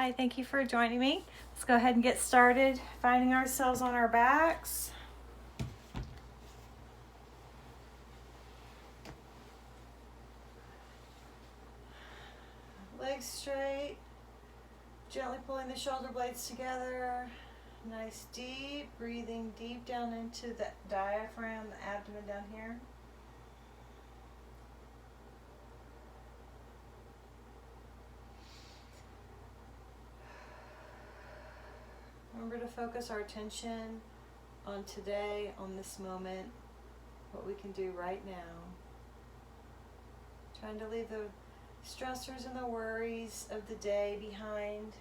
Hi, thank you for joining me. Let's go ahead and get started finding ourselves on our backs. Legs straight, gently pulling the shoulder blades together. Nice deep breathing deep down into the diaphragm, the abdomen down here. Remember to focus our attention on today, on this moment, what we can do right now. Trying to leave the stressors and the worries of the day behind.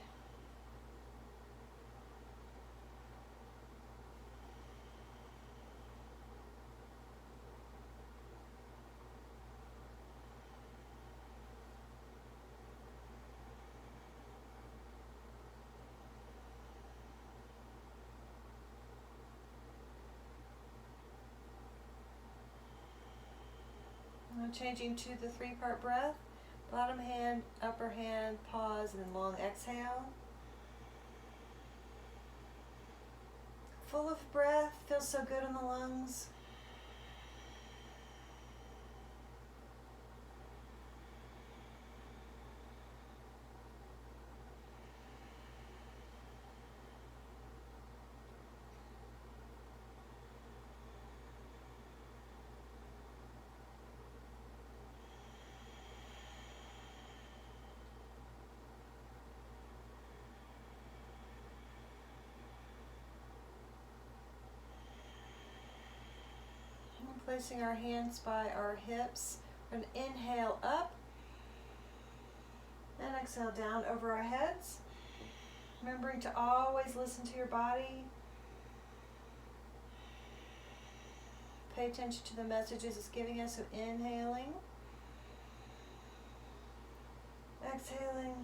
Now changing to the 3-part breath. Bottom hand, upper hand, pause, and then long exhale. Full of breath, feels so good in the lungs. Placing our hands by our hips. We're going to inhale up and exhale down over our heads. Remembering to always listen to your body. Pay attention to the messages it's giving us. So inhaling, exhaling,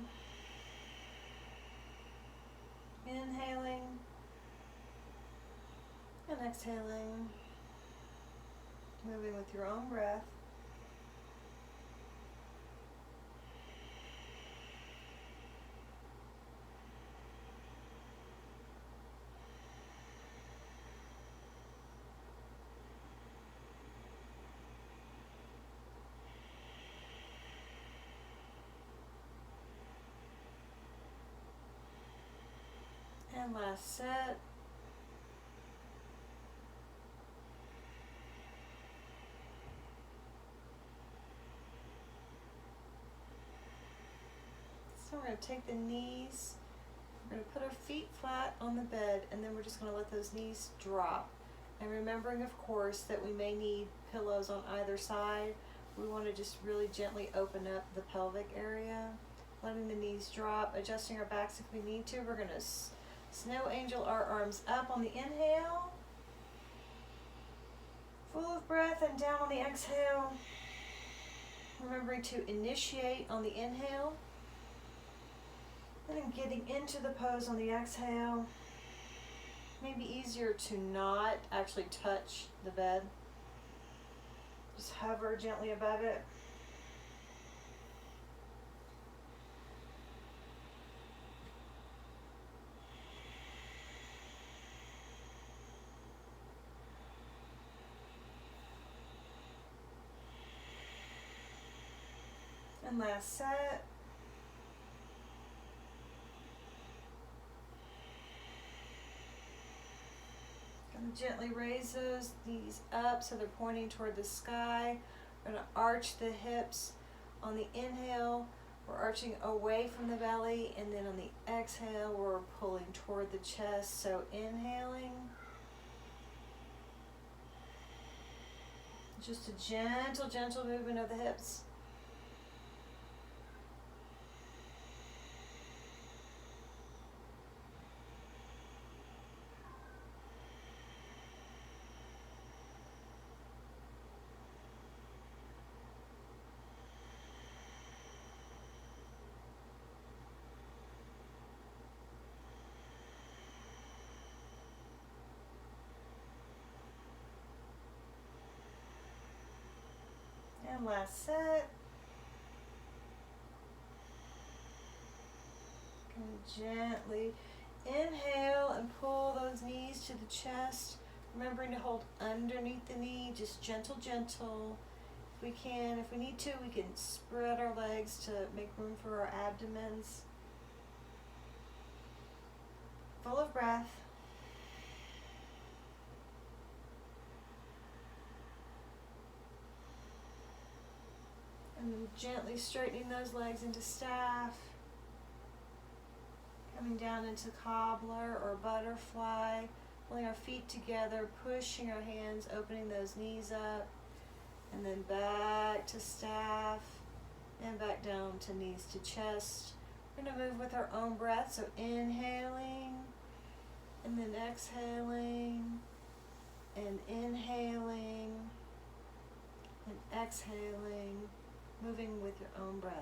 inhaling, and exhaling. Moving with your own breath. And last set. So we're going to take the knees, we're going to put our feet flat on the bed, and then we're just going to let those knees drop. And remembering, of course, that we may need pillows on either side. We want to just really gently open up the pelvic area, letting the knees drop, adjusting our backs if we need to. We're going to snow angel our arms up on the inhale, full of breath, and down on the exhale. Remembering to initiate on the inhale. And then getting into the pose on the exhale. Maybe easier to not actually touch the bed. Just hover gently above it. And last set. Gently raise those knees up so they're pointing toward the sky. We're going to arch the hips on the inhale. We're arching away from the belly, and then on the exhale, we're pulling toward the chest. So inhaling. Just a gentle movement of the hips. And last set. gently inhale and pull those knees to the chest. Remembering to hold underneath the knee, just gentle, gentle. If we can, if we need to, we can spread our legs to make room for our abdomens. Full of breath. And gently straightening those legs into staff. Coming down into cobbler or butterfly. Pulling our feet together, pushing our hands, opening those knees up. And then back to staff. And back down to knees to chest. We're going to move with our own breath. So inhaling. And then exhaling. And inhaling. And exhaling. Moving with your own breath.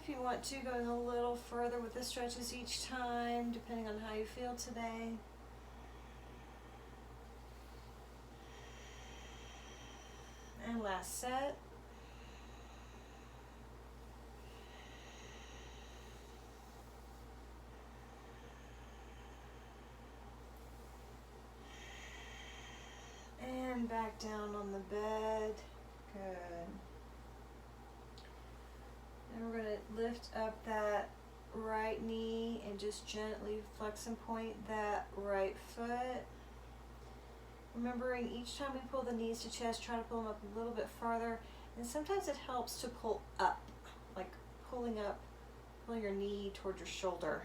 If you want to, going a little further with the stretches each time, depending on how you feel today. And last set. And back down on the bed. Good. And we're going to lift up that right knee and just gently flex and point that right foot. Remembering each time we pull the knees to chest, try to pull them up a little bit farther. And sometimes it helps to pull up, like pulling your knee toward your shoulder,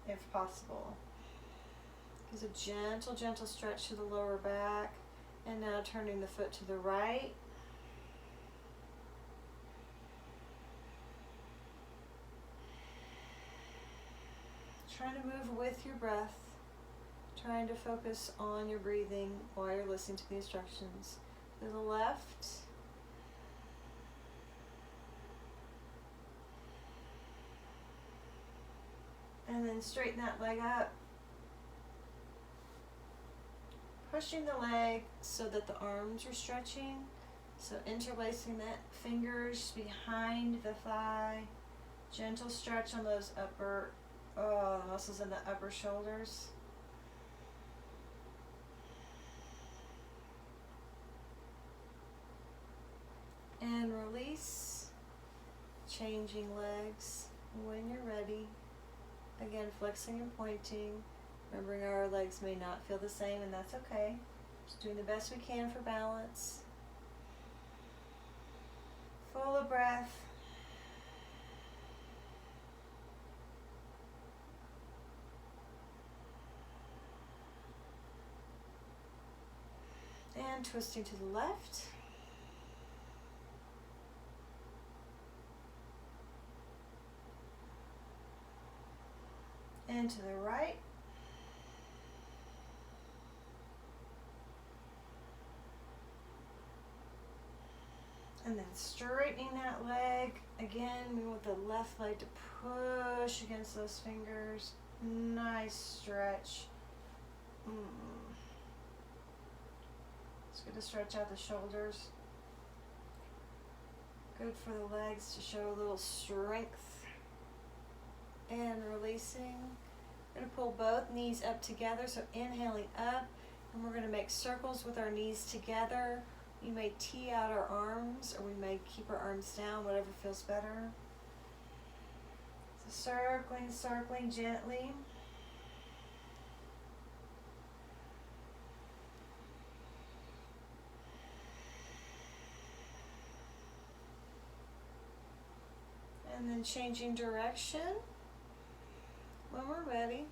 if possible. Gives a gentle, gentle stretch to the lower back. And now turning the foot to the right. Trying to move with your breath, trying to focus on your breathing while you're listening to the instructions. To the left, and then straighten that leg up, pushing the leg so that the arms are stretching, so interlacing the fingers behind the thigh, gentle stretch on those the muscles in the upper shoulders. And release, changing legs when you're ready. Again, flexing and pointing. Remembering our legs may not feel the same, and that's okay. Just doing the best we can for balance. Full of breath. And twisting to the left. And to the right. And then straightening that leg. Again, we want the left leg to push against those fingers. Nice stretch. It's good to stretch out the shoulders. Good for the legs to show a little strength. And releasing. We're going to pull both knees up together, so inhaling up, and we're going to make circles with our knees together. We may tee out our arms, or we may keep our arms down, whatever feels better. So circling gently. And then changing direction when we're ready.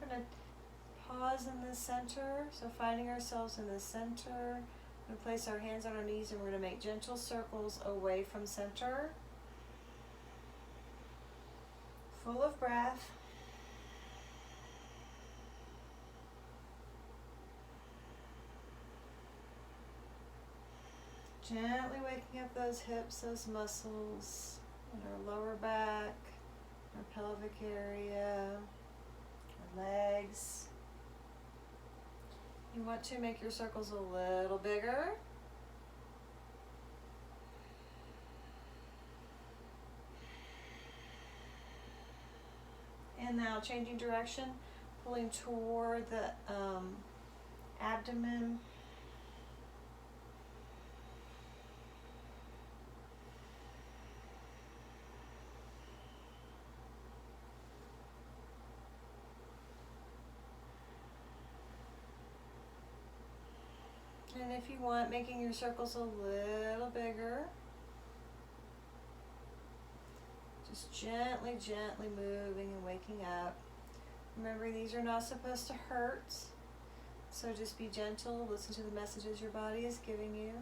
we're going to pause in the center. So finding ourselves in the center. We're going to place our hands on our knees and we're going to make gentle circles away from center. Full of breath. Gently waking up those hips, those muscles in our lower back, our pelvic area, our legs. You want to make your circles a little bigger. And now changing direction, pulling toward the abdomen. And if you want, making your circles a little bigger. Just gently, gently moving and waking up. Remember, these are not supposed to hurt. So just be gentle, listen to the messages your body is giving you.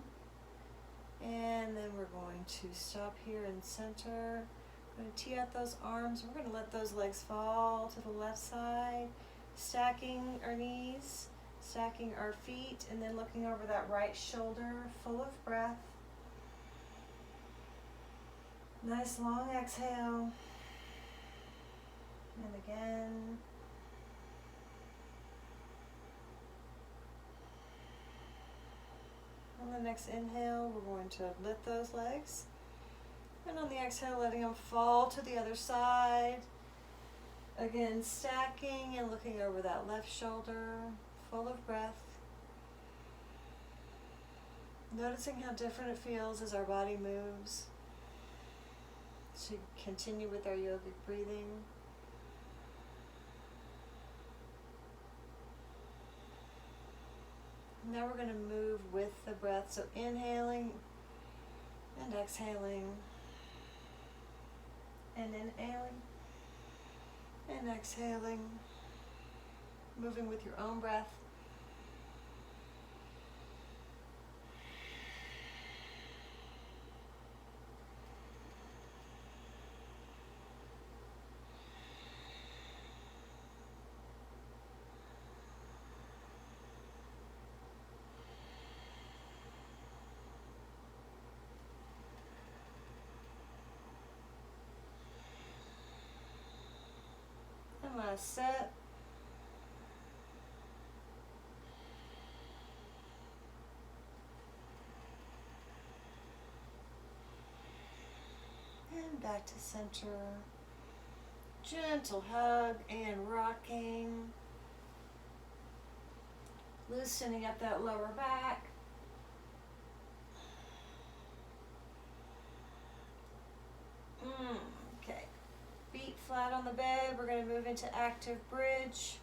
And then we're going to stop here in center. We're going to tee out those arms. We're going to let those legs fall to the left side. Stacking our knees. Stacking our feet and then looking over that right shoulder, full of breath. Nice long exhale. And again. On the next inhale, we're going to lift those legs. And on the exhale, letting them fall to the other side. Again, stacking and looking over that left shoulder. Full of breath. Noticing how different it feels as our body moves. So continue with our yogic breathing. Now we're going to move with the breath. So inhaling and exhaling. And inhaling and exhaling. Moving with your own breath. And last set. And back to center. Gentle hug and rocking. Loosening up that lower back. Okay. Feet flat on the bed. We're going to move into active bridge.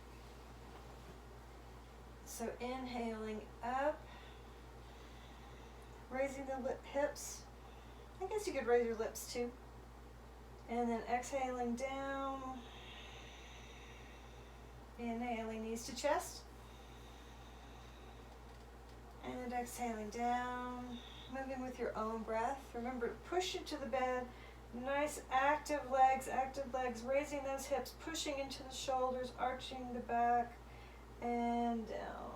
So inhaling up. Raising the hips. I guess you could raise your lips too. And then exhaling down. Inhaling knees to chest. And exhaling down. Moving with your own breath. Remember to push into the bed. Nice active legs, raising those hips, pushing into the shoulders, arching the back, and down.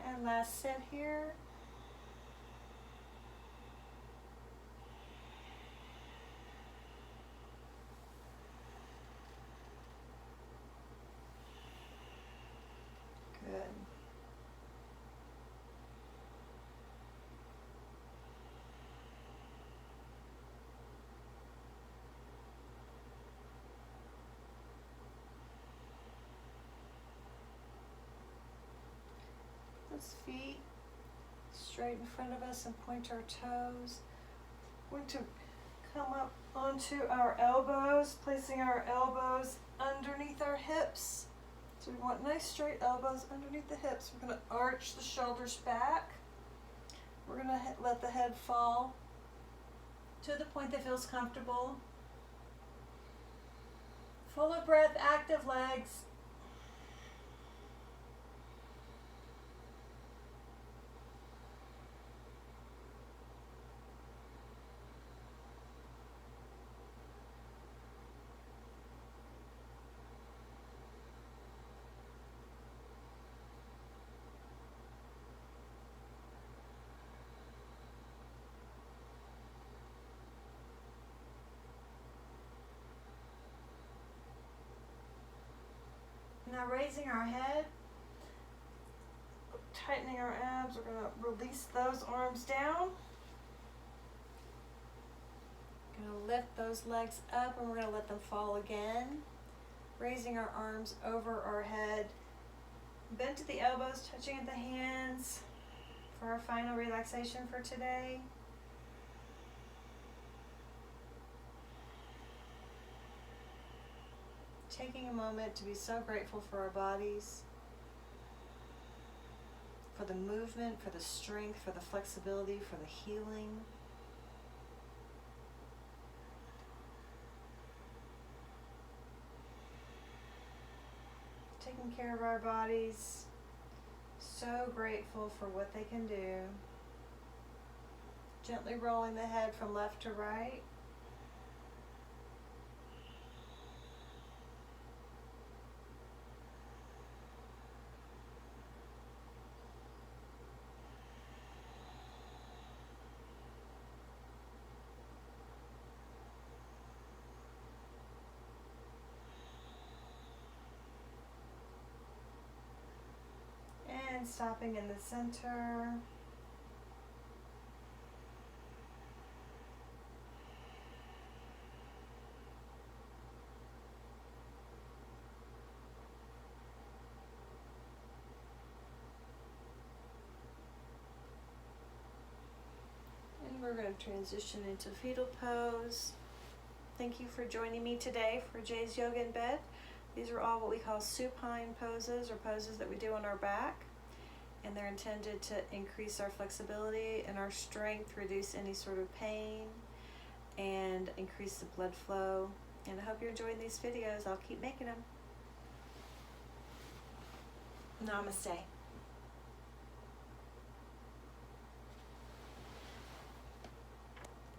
And last set here. Good. hands, feet straight in front of us and point our toes. We're going to come up onto our elbows, placing our elbows underneath our hips. So we want nice straight elbows underneath the hips. We're going to arch the shoulders back. We're going to let the head fall to the point that feels comfortable. Full of breath, active legs. Now raising our head, tightening our abs, we're going to release those arms down. Going to lift those legs up and we're going to let them fall again. Raising our arms over our head. Bend to the elbows, touching at the hands for our final relaxation for today. Taking a moment to be so grateful for our bodies, for the movement, for the strength, for the flexibility, for the healing. Taking care of our bodies, so grateful for what they can do. Gently rolling the head from left to right. And stopping in the center. And we're going to transition into fetal pose. Thank you for joining me today for Jay's Yoga in Bed. These are all what we call supine poses, or poses that we do on our back. And they're intended to increase our flexibility and our strength, reduce any sort of pain, and increase the blood flow. And I hope you're enjoying these videos. I'll keep making them. Namaste.